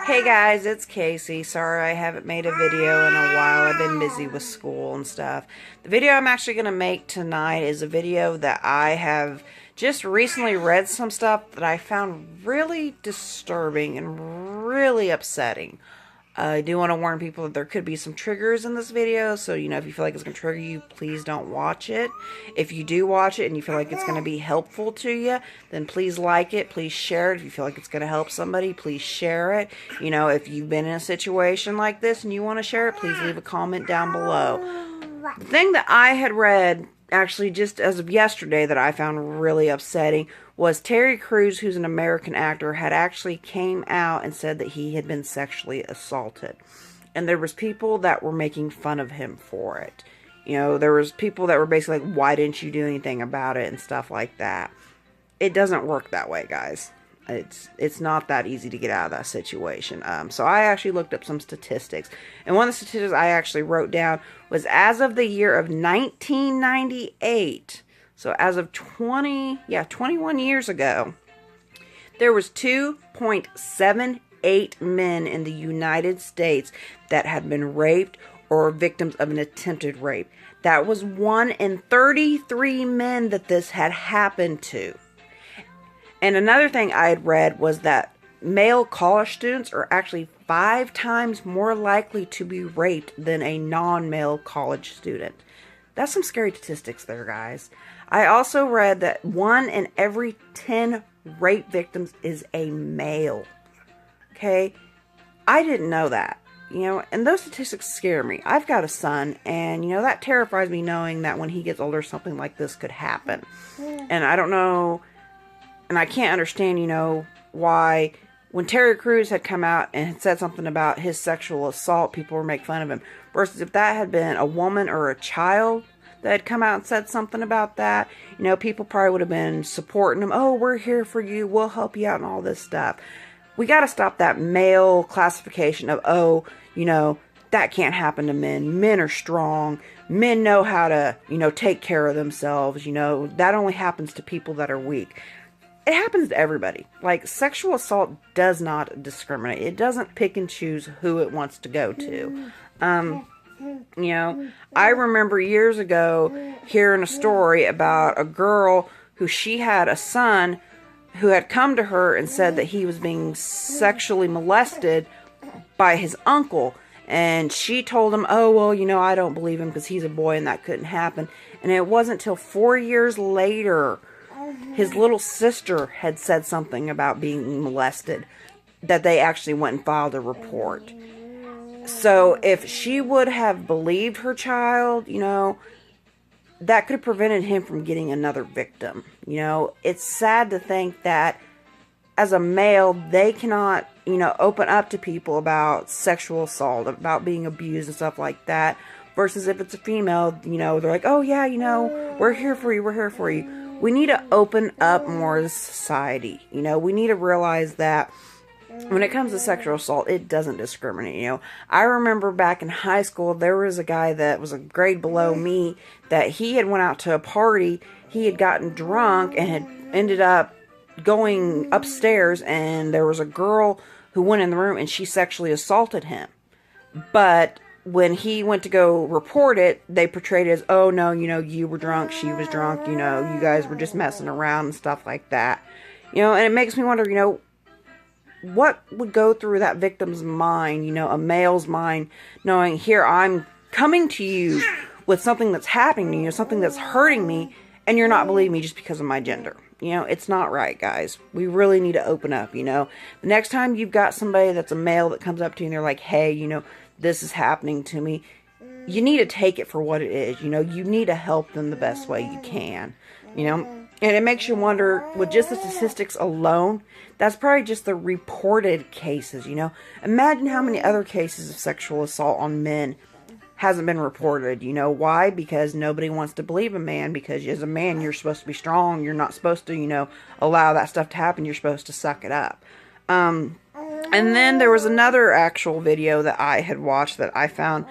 Hey guys, it's Casey. Sorry I haven't made a video in a while. I've been busy with school and stuff. The video I'm actually going to make tonight is a video that I have just recently read some stuff that I found really disturbing and really upsetting. I do want to warn people that there could be some triggers in this video, so, if you feel like it's going to trigger you, please don't watch it. If you do watch it and you feel like it's going to be helpful to you, then please like it, please share it. If you feel like it's going to help somebody, please share it. If you've been in a situation like this and you want to share it, please leave a comment down below. The thing that I had read, actually just as of yesterday, that I found really upsetting was Terry Crews, who's an American actor, had actually came out and said that he had been sexually assaulted. And there was people that were making fun of him for it. There was people that were basically like, why didn't you do anything about it and stuff like that. It doesn't work that way, guys. It's not that easy to get out of that situation. So I actually looked up some statistics. And one of the statistics I actually wrote down was as of the year of 1998, so as of 21 years ago, there was 2.78 men in the United States that had been raped or victims of an attempted rape. That was 1 in 33 men that this had happened to. And another thing I had read was that male college students are actually 5 times more likely to be raped than a non-male college student. That's some scary statistics there, guys. I also read that 1 in every 10 rape victims is a male. Okay? I didn't know that. And those statistics scare me. I've got a son, and, that terrifies me knowing that when he gets older, something like this could happen. And I don't know, and I can't understand, why when Terry Crews had come out and had said something about his sexual assault, people were making fun of him. Versus if that had been a woman or a child that had come out and said something about that, people probably would have been supporting him. Oh, we're here for you. We'll help you out and all this stuff. We got to stop that male classification of, that can't happen to men. Men are strong. Men know how to, take care of themselves. That only happens to people that are weak. It happens to everybody. Like, sexual assault does not discriminate. It doesn't pick and choose who it wants to go to. I remember years ago hearing a story about a girl who she had a son who had come to her and said that he was being sexually molested by his uncle. And she told him, oh, well, I don't believe him because he's a boy and that couldn't happen. And it wasn't till 4 years later his little sister had said something about being molested that they actually went and filed a report. So if she would have believed her child, that could have prevented him from getting another victim. It's sad to think that as a male, they cannot, open up to people about sexual assault, about being abused and stuff like that. Versus if it's a female, they're like, oh yeah, we're here for you, we're here for you. We need to open up more as a society. We need to realize that when it comes to sexual assault, it doesn't discriminate. I remember back in high school, there was a guy that was a grade below me that he had went out to a party. He had gotten drunk and had ended up going upstairs, and there was a girl who went in the room and she sexually assaulted him. But when he went to go report it, they portrayed it as, oh no, you were drunk, she was drunk, you guys were just messing around and stuff like that. And it makes me wonder, what would go through that victim's mind, a male's mind, knowing, here, I'm coming to you with something that's happening to you, something that's hurting me, and you're not believing me just because of my gender. It's not right, guys. We really need to open up, The next time you've got somebody that's a male that comes up to you and they're like, hey, this is happening to me, you need to take it for what it is. You need to help them the best way you can, And it makes you wonder, with just the statistics alone, that's probably just the reported cases, Imagine how many other cases of sexual assault on men hasn't been reported. Why? Because nobody wants to believe a man, because as a man, you're supposed to be strong. You're not supposed to, allow that stuff to happen. You're supposed to suck it up. And then there was another actual video that I had watched that I found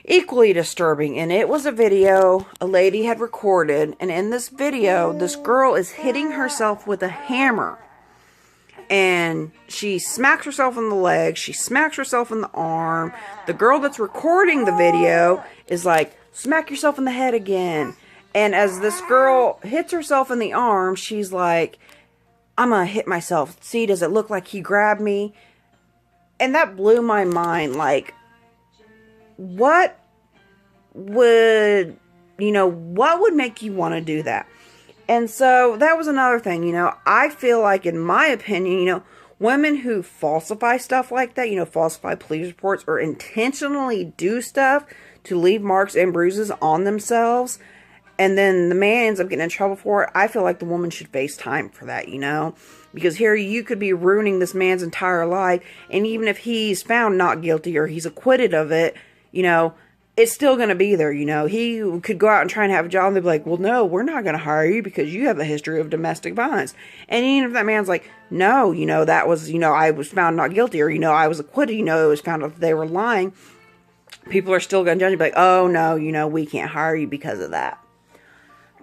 equally disturbing, and it was a video a lady had recorded, and in this video, this girl is hitting herself with a hammer, and she smacks herself in the leg, she smacks herself in the arm. The girl that's recording the video is like, smack yourself in the head again. And as this girl hits herself in the arm, she's like, I'm gonna hit myself. See, does it look like he grabbed me? And that blew my mind. Like, what would make you want to do that? And so that was another thing, I feel like, in my opinion, women who falsify stuff like that, falsify police reports or intentionally do stuff to leave marks and bruises on themselves, and then the man ends up getting in trouble for it, I feel like the woman should face time for that, because here you could be ruining this man's entire life, and even if he's found not guilty or he's acquitted of it, it's still going to be there, He could go out and try and have a job and they'd be like, well, no, we're not going to hire you because you have a history of domestic violence. And even if that man's like, no, that was, I was found not guilty, or, I was acquitted, it was found out that they were lying, people are still going to judge you, be like, oh, no, we can't hire you because of that.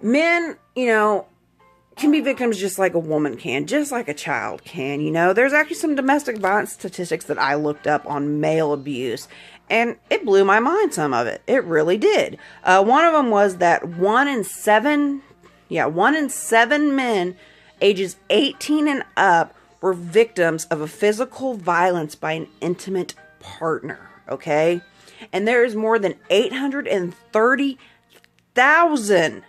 Men, can be victims just like a woman can, just like a child can, There's actually some domestic violence statistics that I looked up on male abuse, and it blew my mind, some of it. It really did. One of them was that 1 in 7 men ages 18 and up were victims of a physical violence by an intimate partner, okay? And there is more than 830,000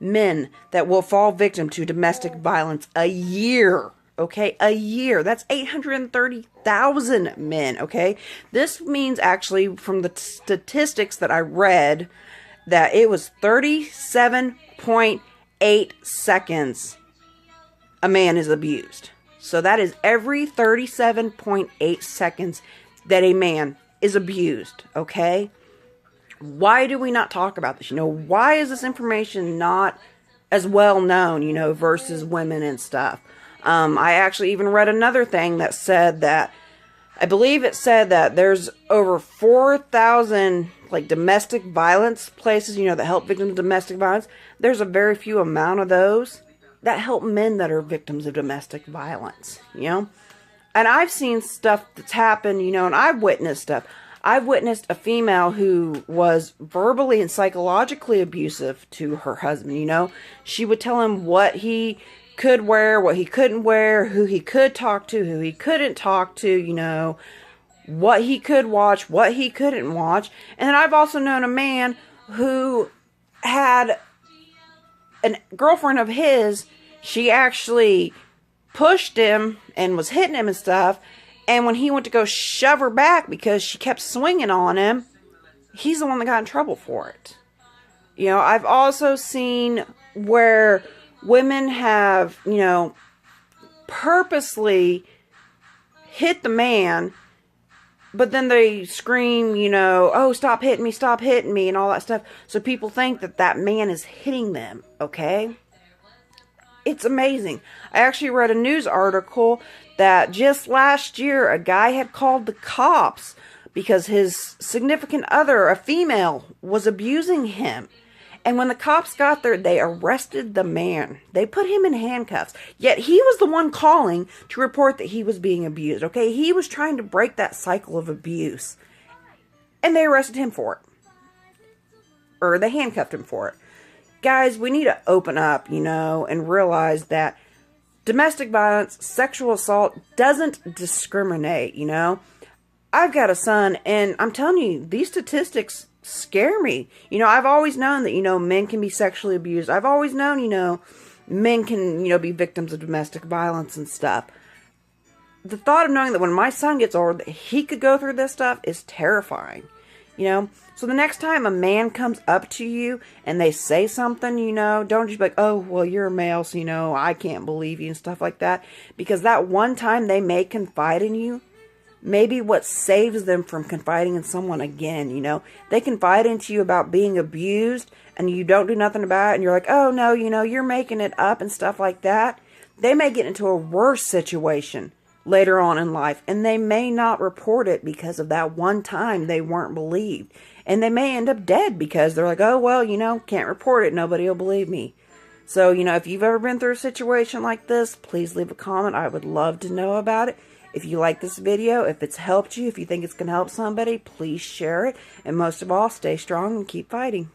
men that will fall victim to domestic violence a year. Okay, a year. That's 830,000 men, okay? This means, actually, from the statistics that I read, that it was 37.8 seconds a man is abused. So that is every 37.8 seconds that a man is abused, okay? Why do we not talk about this? Why is this information not as well known, versus women and stuff? I actually even read another thing that said that, I believe it said that there's over 4,000 domestic violence places, that help victims of domestic violence. There's a very few amount of those that help men that are victims of domestic violence, And I've seen stuff that's happened, and I've witnessed stuff. I've witnessed a female who was verbally and psychologically abusive to her husband, She would tell him what he could wear, what he couldn't wear, who he could talk to, who he couldn't talk to, what he could watch, what he couldn't watch. And then I've also known a man who had a girlfriend of his. She actually pushed him and was hitting him and stuff. And when he went to go shove her back because she kept swinging on him, he's the one that got in trouble for it. I've also seen where women have, purposely hit the man, but then they scream, oh, stop hitting me, and all that stuff. So people think that that man is hitting them, okay? It's amazing. I actually read a news article that just last year, a guy had called the cops because his significant other, a female, was abusing him. And when the cops got there, they arrested the man. They put him in handcuffs. Yet he was the one calling to report that he was being abused, okay? He was trying to break that cycle of abuse. And they arrested him for it. Or they handcuffed him for it. Guys, we need to open up, and realize that domestic violence, sexual assault doesn't discriminate, I've got a son, and I'm telling you, these statistics scare me. I've always known that, men can be sexually abused. I've always known, men can, be victims of domestic violence and stuff. The thought of knowing that when my son gets older, that he could go through this stuff is terrifying, So the next time a man comes up to you and they say something, don't just be like, oh, well, you're a male, so, I can't believe you and stuff like that. Because that one time they may confide in you, maybe what saves them from confiding in someone again, They confide into you about being abused and you don't do nothing about it and you're like, oh, no, you're making it up and stuff like that. They may get into a worse situation later on in life, and they may not report it because of that one time they weren't believed. And they may end up dead because they're like, oh, well, can't report it. Nobody will believe me. So, you know, if you've ever been through a situation like this, please leave a comment. I would love to know about it. If you like this video, if it's helped you, if you think it's going to help somebody, please share it. And most of all, stay strong and keep fighting.